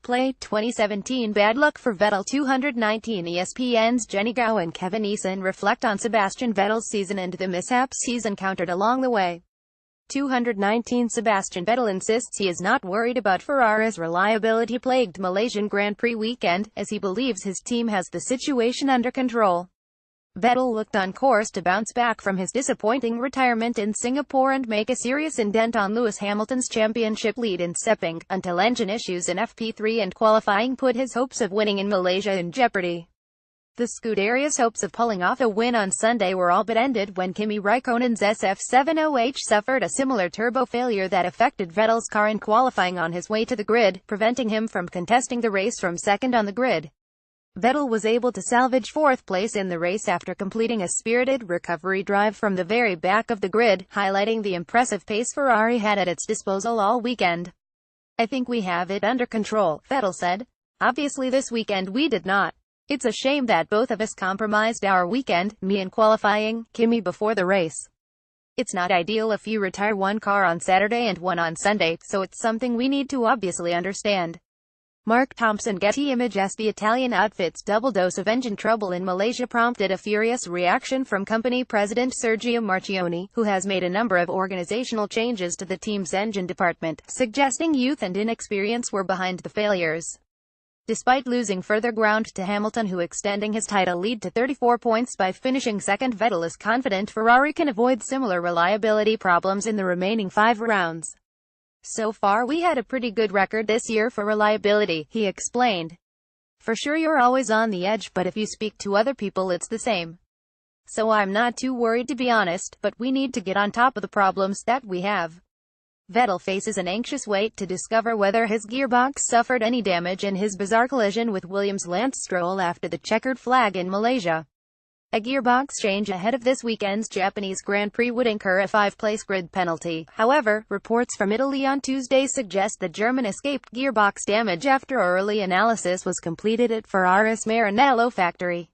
Play 2017 Bad luck for Vettel. 219 ESPN's Jennie and Kevin Eason reflect on Sebastian Vettel's season and the mishaps he's encountered along the way. 219 Sebastian Vettel insists he is not worried about Ferrari's reliability-plagued Malaysian Grand Prix weekend, as he believes his team has the situation under control. Vettel looked on course to bounce back from his disappointing retirement in Singapore and make a serious indent on Lewis Hamilton's championship lead in Sepang, until engine issues in FP3 and qualifying put his hopes of winning in Malaysia in jeopardy. The Scuderia's hopes of pulling off a win on Sunday were all but ended when Kimi Raikkonen's SF70H suffered a similar turbo failure that affected Vettel's car in qualifying on his way to the grid, preventing him from contesting the race from second on the grid. Vettel was able to salvage fourth place in the race after completing a spirited recovery drive from the very back of the grid, highlighting the impressive pace Ferrari had at its disposal all weekend. "I think we have it under control," Vettel said. "Obviously this weekend we did not. It's a shame that both of us compromised our weekend, me in qualifying, Kimi before the race. It's not ideal if you retire one car on Saturday and one on Sunday, so it's something we need to obviously understand." Mark Thompson Getty Image. As the Italian outfit's double dose of engine trouble in Malaysia prompted a furious reaction from company president Sergio Marchionne, who has made a number of organizational changes to the team's engine department, suggesting youth and inexperience were behind the failures. Despite losing further ground to Hamilton, who extending his title lead to 34 points by finishing second, Vettel is confident Ferrari can avoid similar reliability problems in the remaining 5 rounds. "So far we had a pretty good record this year for reliability," he explained. "For sure you're always on the edge, but if you speak to other people it's the same. So I'm not too worried, to be honest, but we need to get on top of the problems that we have." Vettel faces an anxious wait to discover whether his gearbox suffered any damage in his bizarre collision with Williams' Lance Stroll after the checkered flag in Malaysia. A gearbox change ahead of this weekend's Japanese Grand Prix would incur a 5-place grid penalty. However, reports from Italy on Tuesday suggest the German escaped gearbox damage after early analysis was completed at Ferrari's Maranello factory.